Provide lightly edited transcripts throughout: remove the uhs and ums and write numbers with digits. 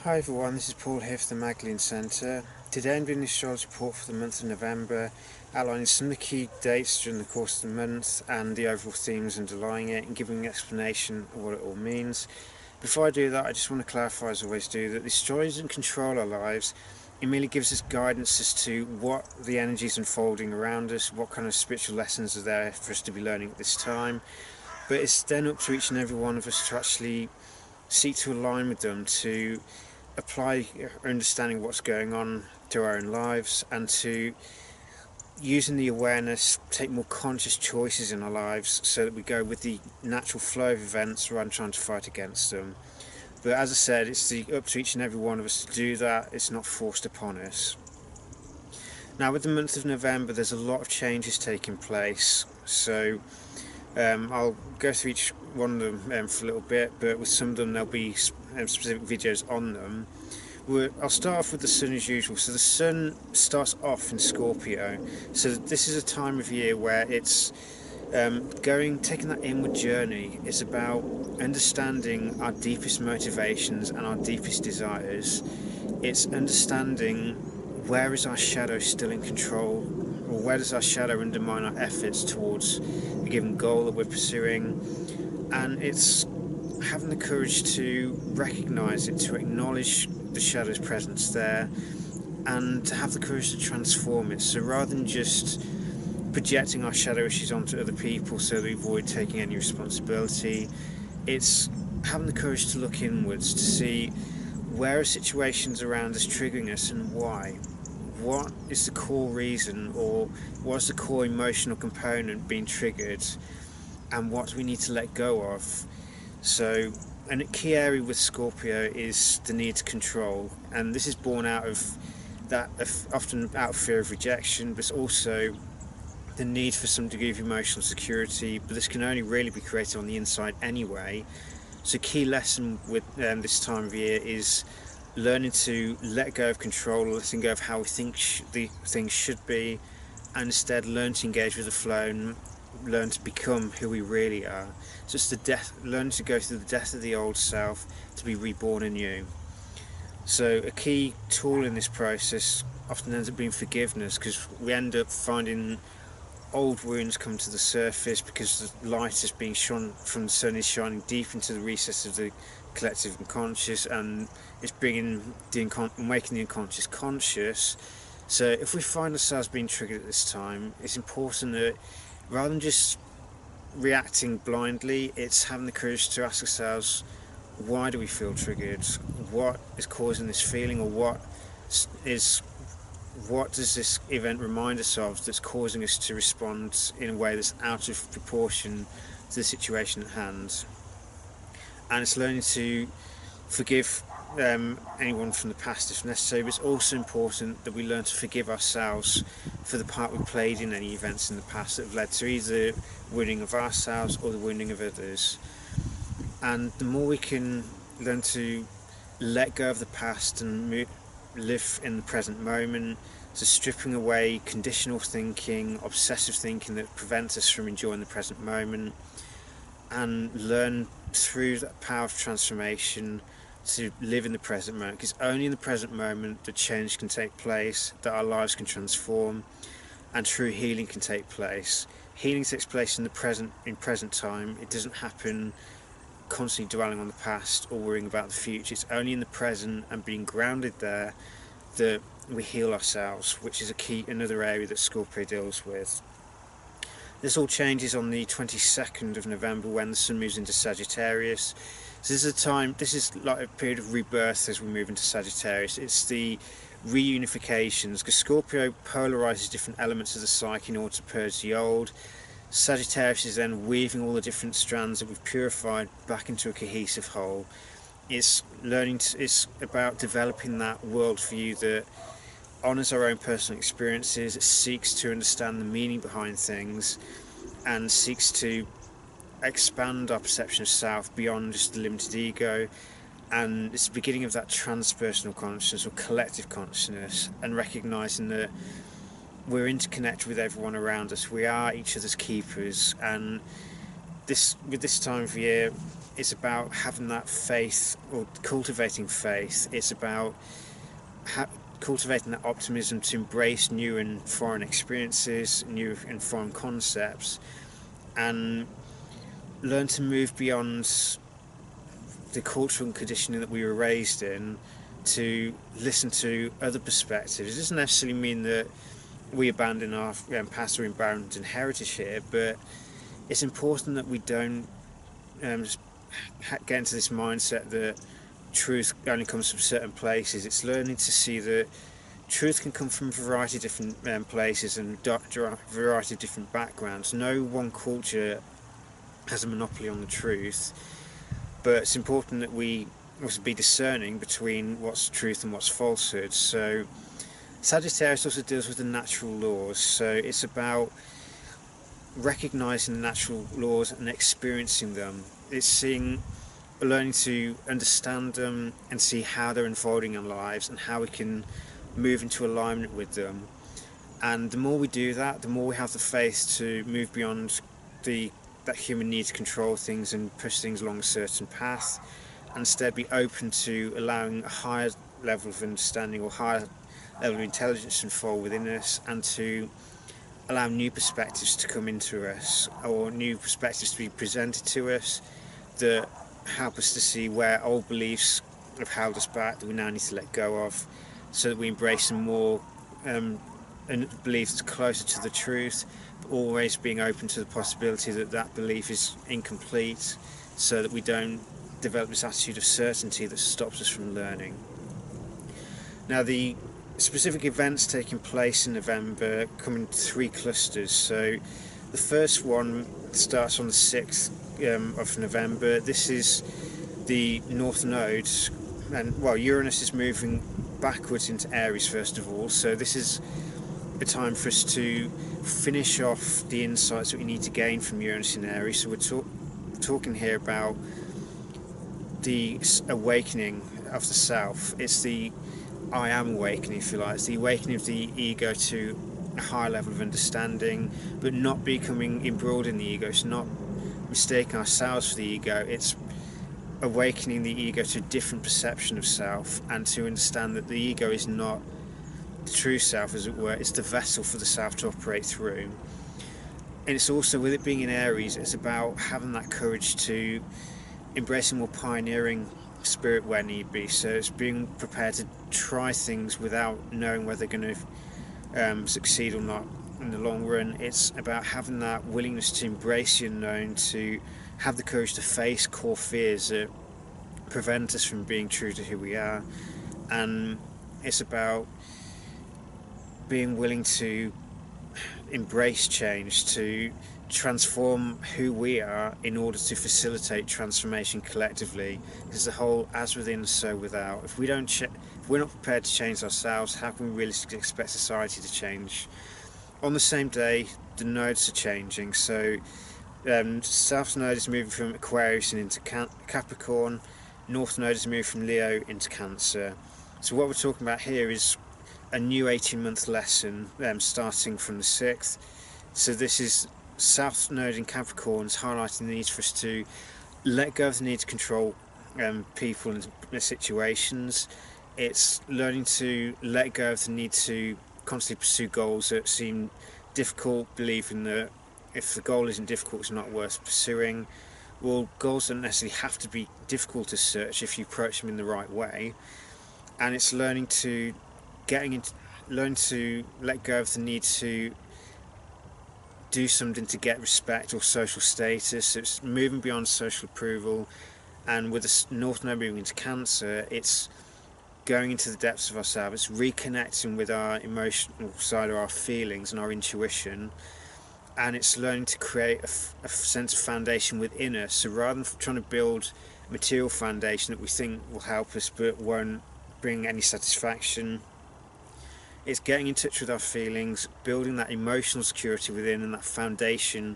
Hi everyone, this is Paul here for the Magdalene Centre. Today I'm doing the astrology report for the month of November, outlining some of the key dates during the course of the month and the overall themes underlying it, and giving an explanation of what it all means. Before I do that, I just want to clarify, as I always do, that the astrology doesn't control our lives. It merely gives us guidance as to what the energy is unfolding around us, what kind of spiritual lessons are there for us to be learning at this time. But it's then up to each and every one of us to actually seek to align with them, to apply understanding what's going on to our own lives, and to, using the awareness, take more conscious choices in our lives so that we go with the natural flow of events rather than trying to fight against them. But as I said, it's up to each and every one of us to do that. It's not forced upon us. Now, with the month of November, there's a lot of changes taking place, so I'll go through each one of them for a little bit, but with some of them there'll be specific videos on them. I'll start off with the sun as usual. So the sun starts off in Scorpio, so this is a time of year where it's taking that inward journey. It's about understanding our deepest motivations and our deepest desires. It's understanding, where is our shadow still in control, or where does our shadow undermine our efforts towards a given goal that we're pursuing. And it's having the courage to recognise it, to acknowledge the shadow's presence there, and to have the courage to transform it. So rather than just projecting our shadow issues onto other people so that we avoid taking any responsibility, it's having the courage to look inwards, to see where are situations around us triggering us and why. What is the core reason, or what's the core emotional component being triggered, and what do we need to let go of? So, and a key area with Scorpio is the need to control, and this is born out of that, often out of fear of rejection, but also the need for some degree of emotional security. But this can only really be created on the inside anyway. So, key lesson with this time of year is learning to let go of control, letting go of how we think the things should be, and instead learn to engage with the flow and learn to become who we really are. So it's learn to go through the death of the old self to be reborn anew. So a key tool in this process often ends up being forgiveness, because we end up finding old wounds come to the surface because the light is being shone from the sun, is shining deep into the recesses of the collective unconscious, and it's bringing making the unconscious conscious. So if we find ourselves being triggered at this time, it's important that rather than just reacting blindly, it's having the courage to ask ourselves, why do we feel triggered? What is causing this feeling, or what does this event remind us of that's causing us to respond in a way that's out of proportion to the situation at hand? And it's learning to forgive anyone from the past if necessary, but it's also important that we learn to forgive ourselves for the part we played in any events in the past that have led to either wounding of ourselves or the wounding of others. And the more we can learn to let go of the past and live in the present moment, so stripping away conditional thinking, obsessive thinking that prevents us from enjoying the present moment, and learn through that power of transformation to live in the present moment, because only in the present moment that change can take place, that our lives can transform, and true healing can take place. Healing takes place in the present time. It doesn't happen constantly dwelling on the past or worrying about the future. It's only in the present and being grounded there that we heal ourselves, which is another area that Scorpio deals with. This all changes on the 22nd of November when the sun moves into Sagittarius. So this is like a period of rebirth as we move into Sagittarius. It's the reunifications, because Scorpio polarizes different elements of the psyche in order to purge the old. Sagittarius is then weaving all the different strands that we've purified back into a cohesive whole. It's about developing that worldview that honours our own personal experiences, it seeks to understand the meaning behind things, and seeks to expand our perception of self beyond just the limited ego. And it's the beginning of that transpersonal consciousness, or collective consciousness, and recognising that we're interconnected with everyone around us. We are each other's keepers, and with this time of year, it's about having that faith, or cultivating faith. It's about cultivating that optimism to embrace new and foreign experiences, new and foreign concepts, and learn to move beyond the cultural conditioning that we were raised in, to listen to other perspectives. It doesn't necessarily mean that we abandon our past or abandon heritage here, but it's important that we don't get into this mindset that truth only comes from certain places. It's learning to see that truth can come from a variety of different places and a variety of different backgrounds. No one culture has a monopoly on the truth, but it's important that we also be discerning between what's truth and what's falsehood. So Sagittarius also deals with the natural laws, so it's about recognising the natural laws and experiencing them. It's learning to understand them and see how they're unfolding in our lives and how we can move into alignment with them. And the more we do that, the more we have the faith to move beyond that human need to control things and push things along a certain path, and instead be open to allowing a higher level of understanding or higher level of intelligence to unfold within us, and to allow new perspectives to come into us, or new perspectives to be presented to us that help us to see where old beliefs have held us back that we now need to let go of, so that we embrace some more beliefs closer to the truth, but always being open to the possibility that that belief is incomplete, so that we don't develop this attitude of certainty that stops us from learning. Now, the specific events taking place in November come in three clusters. So the first one starts on the 6th of November. This is the North Node, and Uranus is moving backwards into Aries first of all, so this is a time for us to finish off the insights that we need to gain from Uranus in Aries. So we're talking here about the awakening of the self. It's the I am awakening, if you like. It's the awakening of the ego to a higher level of understanding, but not becoming embroiled in the ego. It's not mistaking ourselves for the ego. It's awakening the ego to a different perception of self, and to understand that the ego is not the true self, as it were. It's the vessel for the self to operate through. And it's also, with it being in Aries, it's about having that courage to embrace a more pioneering spirit where need be. So it's being prepared to try things without knowing whether they're going to succeed or not in the long run. It's about having that willingness to embrace the unknown, to have the courage to face core fears that prevent us from being true to who we are. And it's about being willing to embrace change, to transform who we are in order to facilitate transformation collectively. Because the whole as within, so without. If we're not prepared to change ourselves, how can we realistically expect society to change? On the same day, the nodes are changing. So South Node is moving from Aquarius and into Capricorn. North Node is moving from Leo into Cancer. So what we're talking about here is a new 18-month lesson starting from the 6th. So this is South Node in Capricorn is highlighting the need for us to let go of the need to control people and situations. It's learning to let go of the need to constantly pursue goals that seem difficult, believing that if the goal isn't difficult, it's not worth pursuing. Well, goals don't necessarily have to be difficult to search if you approach them in the right way. And it's learning to let go of the need to do something to get respect or social status. It's moving beyond social approval. And with the North Node moving into Cancer, it's going into the depths of ourselves. It's reconnecting with our emotional side of our feelings and our intuition. And it's learning to create a sense of foundation within us. So rather than trying to build a material foundation that we think will help us but won't bring any satisfaction, it's getting in touch with our feelings, building that emotional security within and that foundation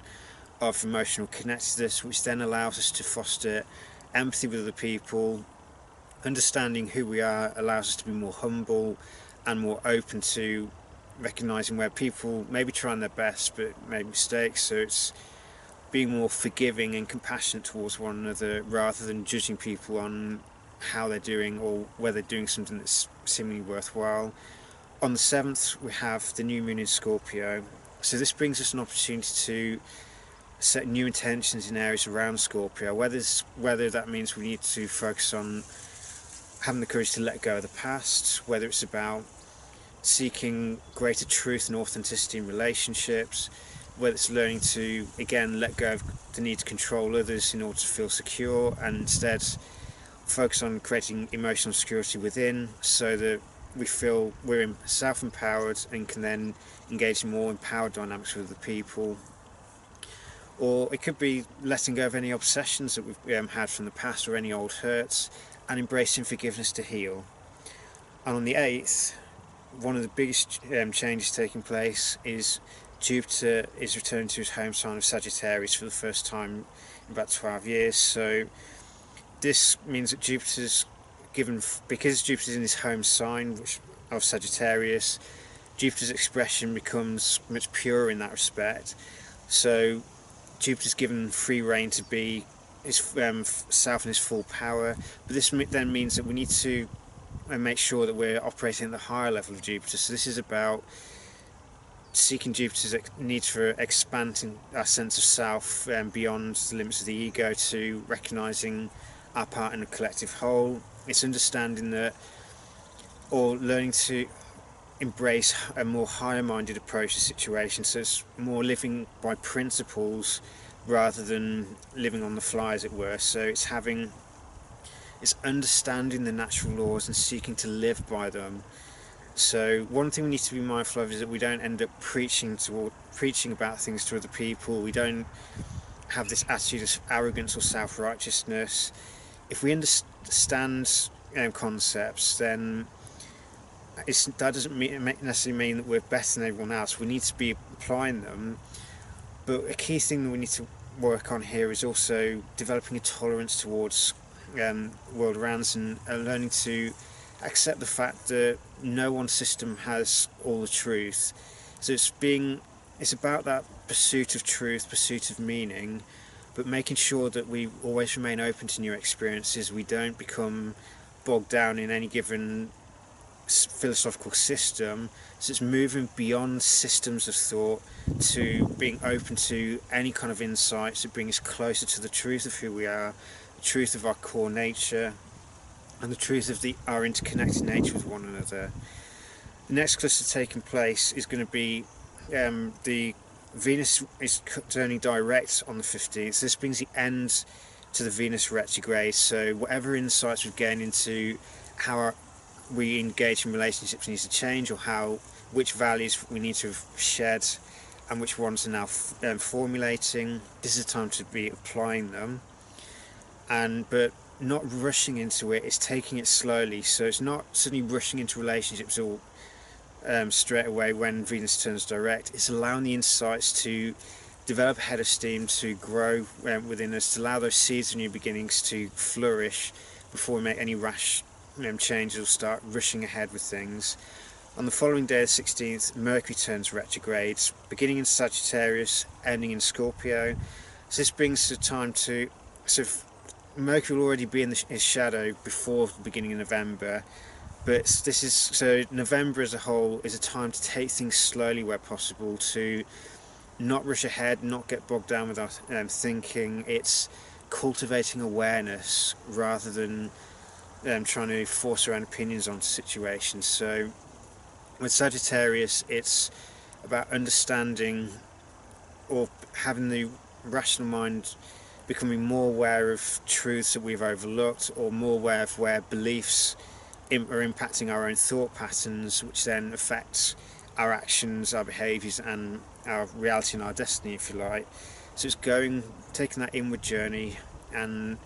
of emotional connectedness, which then allows us to foster empathy with other people. Understanding who we are allows us to be more humble and more open to recognising where people may be trying their best but make mistakes. So it's being more forgiving and compassionate towards one another, rather than judging people on how they're doing or whether they're doing something that's seemingly worthwhile. On the 7th, we have the new moon in Scorpio, so this brings us an opportunity to set new intentions in areas around Scorpio, whether that means we need to focus on having the courage to let go of the past, whether it's about seeking greater truth and authenticity in relationships, whether it's learning to, again, let go of the need to control others in order to feel secure, and instead focus on creating emotional security within, so that we feel we're self-empowered and can then engage in more empowered dynamics with other people. Or it could be letting go of any obsessions that we've had from the past, or any old hurts, and embracing forgiveness to heal. And on the 8th, one of the biggest changes taking place is Jupiter is returning to his home sign of Sagittarius for the first time in about 12 years. So this means that because Jupiter's in his home sign of Sagittarius, Jupiter's expression becomes much purer in that respect. So Jupiter's given free rein to be himself in his full power, but this then means that we need to make sure that we're operating at the higher level of Jupiter. So this is about seeking Jupiter's need for expanding our sense of self beyond the limits of the ego, to recognising our part in a collective whole. It's understanding that, or learning to embrace a more higher-minded approach to situations. So it's more living by principles rather than living on the fly, as it were. So it's understanding the natural laws and seeking to live by them. So one thing we need to be mindful of is that we don't end up preaching about things to other people. We don't have this attitude of arrogance or self-righteousness. If we understand concepts, then that doesn't necessarily mean that we're better than everyone else. We need to be applying them. But a key thing that we need to work on here is also developing a tolerance towards the world around us, and learning to accept the fact that no one system has all the truth. So it's about that pursuit of truth, pursuit of meaning, but making sure that we always remain open to new experiences. We don't become bogged down in any given philosophical system. So it's moving beyond systems of thought to being open to any kind of insights that bring us closer to the truth of who we are, the truth of our core nature, and the truth of our interconnected nature with one another. The next cluster taking place is going to be the Venus is turning direct on the 15th. This brings the end to the Venus retrograde. So whatever insights we've gained into how we engage in relationships needs to change, or which values we need to have shed and which ones are now formulating. This is a time to be applying them, but not rushing into it. It's taking it slowly. So it's not suddenly rushing into relationships all straight away when Venus turns direct. It's allowing the insights to develop a head of steam, to grow within us, to allow those seeds of new beginnings to flourish before we make any rash changes or start rushing ahead with things. On the following day, the 16th, Mercury turns retrograde, beginning in Sagittarius, ending in Scorpio. So this brings the time to Mercury will already be in his shadow before the beginning of November, but November as a whole is a time to take things slowly where possible, to not rush ahead, not get bogged down with our thinking. It's cultivating awareness rather than trying to force our own opinions onto situations. So with Sagittarius, it's about understanding, or having the rational mind becoming more aware of truths that we've overlooked, or more aware of where beliefs are impacting our own thought patterns, which then affects our actions, our behaviours, and our reality and our destiny, if you like. So it's taking that inward journey and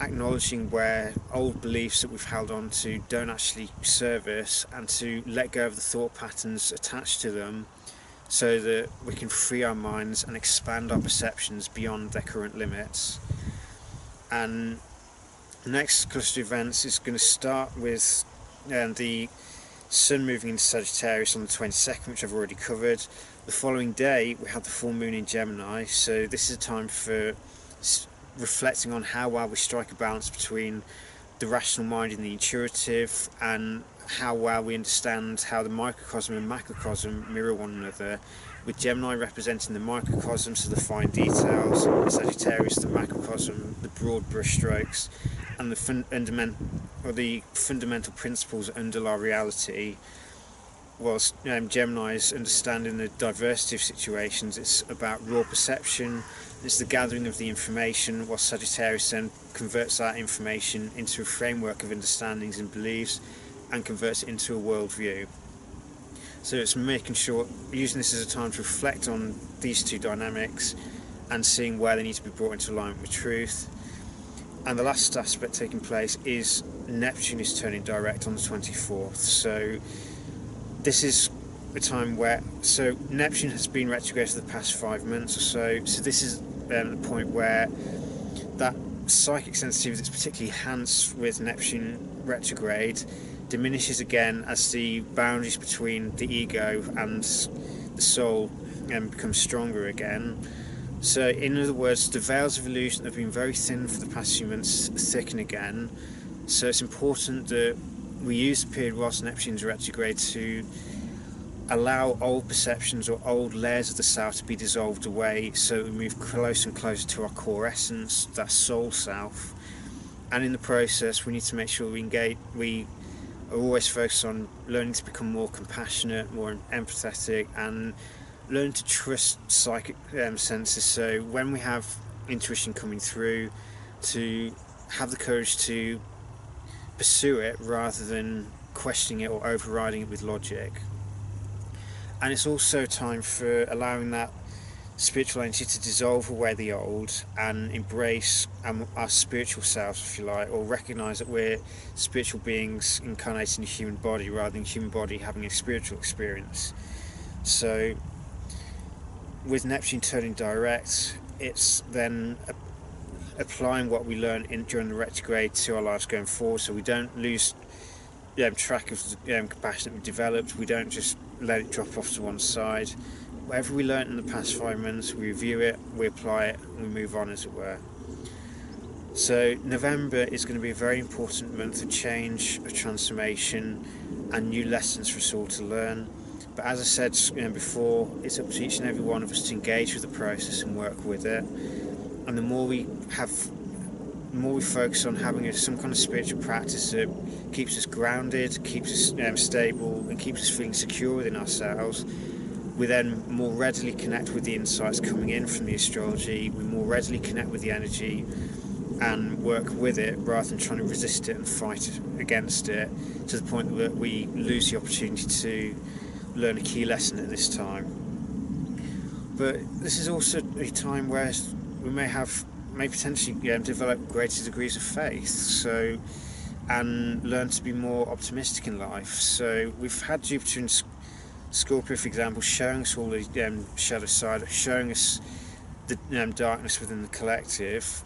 acknowledging where old beliefs that we've held on to don't actually serve us, and to let go of the thought patterns attached to them, so that we can free our minds and expand our perceptions beyond their current limits. And the next cluster of events is going to start with the Sun moving into Sagittarius on the 22nd, which I've already covered. The following day we have the full moon in Gemini, so this is a time for reflecting on how well we strike a balance between the rational mind and the intuitive, and how well we understand how the microcosm and macrocosm mirror one another, with Gemini representing the microcosm, so the fine details, Sagittarius the macrocosm, the broad brushstrokes, and the fundamental principles that underlie reality, whilst Gemini is understanding the diversity of situations. It's about raw perception, it's the gathering of the information, while Sagittarius then converts that information into a framework of understandings and beliefs and converts it into a worldview. So it's making sure, using this as a time to reflect on these two dynamics and seeing where they need to be brought into alignment with truth. And the last aspect taking place is Neptune is turning direct on the 24th. So this is a time where, so Neptune has been retrograde for the past 5 months or so. So this is the point where that psychic sensitivity that's particularly enhanced with Neptune retrograde diminishes again as the boundaries between the ego and the soul become stronger again. So in other words, the veils of illusion that have been very thin for the past few months thicken again. So it's important that we use the period whilst Neptune's retrograde to allow old perceptions or old layers of the self to be dissolved away, so we move closer and closer to our core essence, that soul self. And in the process we need to make sure we are always focused on learning to become more compassionate, more empathetic, and learn to trust psychic senses. So when we have intuition coming through, to have the courage to pursue it rather than questioning it or overriding it with logic. And it's also time for allowing that spiritual energy to dissolve away the old and embrace our spiritual selves, if you like, or recognise that we're spiritual beings incarnating a human body rather than a human body having a spiritual experience. So with Neptune turning direct, it's then applying what we learn during the retrograde to our lives going forward, so we don't lose track of the compassion that we developed. We don't just let it drop off to one side. Whatever we learned in the past 5 months, we review it, we apply it, and we move on, as it were. So November is going to be a very important month of change, of transformation, and new lessons for us all to learn. But as I said before, it's up to each and every one of us to engage with the process and work with it. And the more we focus on having some kind of spiritual practice that keeps us grounded, keeps us stable, and keeps us feeling secure within ourselves, we then more readily connect with the insights coming in from the astrology. We more readily connect with the energy and work with it rather than trying to resist it and fight against it, to the point that we lose the opportunity to learn a key lesson at this time. But this is also a time where we may potentially develop greater degrees of faith, and learn to be more optimistic in life. So we've had Jupiter in Scorpio, for example, showing us all the shadow side, showing us the darkness within the collective.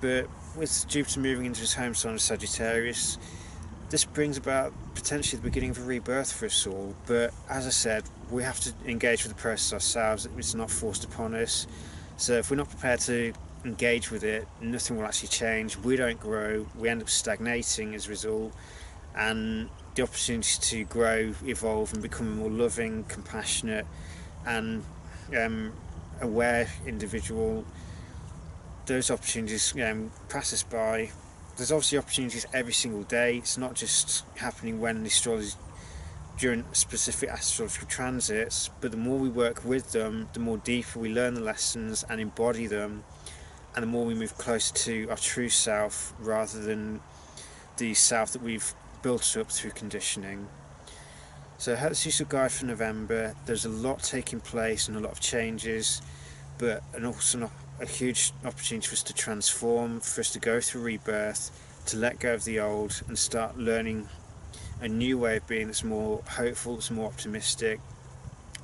But with Jupiter moving into his home sign of Sagittarius, this brings about potentially the beginning of a rebirth for us all. But as I said, we have to engage with the process ourselves. It's not forced upon us. So if we're not prepared to engage with it, nothing will actually change. We don't grow, we end up stagnating as a result, and the opportunity to grow, evolve, and become a more loving, compassionate, and aware individual, those opportunities pass us by. There's obviously opportunities every single day. It's not just happening when the astrology, during specific astrological transits, but the more we work with them, the more deeper we learn the lessons and embody them, and the more we move closer to our true self rather than the self that we've built up through conditioning. So that's the useful guide for November. There's a lot taking place and a lot of changes, but also a huge opportunity for us to transform, for us to go through rebirth, to let go of the old and start learning a new way of being that's more hopeful, that's more optimistic,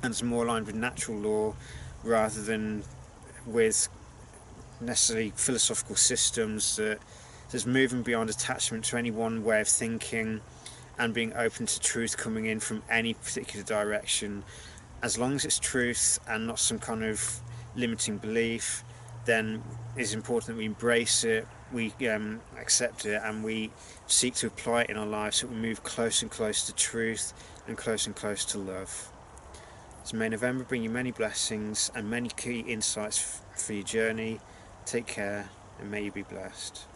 and it's more aligned with natural law rather than with necessarily philosophical systems that's moving beyond attachment to any one way of thinking and being open to truth coming in from any particular direction. As long as it's truth and not some kind of limiting belief, then it's important that we embrace it, we accept it, and we seek to apply it in our lives so we move closer and closer to truth and closer to love. So may November bring you many blessings and many key insights for your journey. Take care and may you be blessed.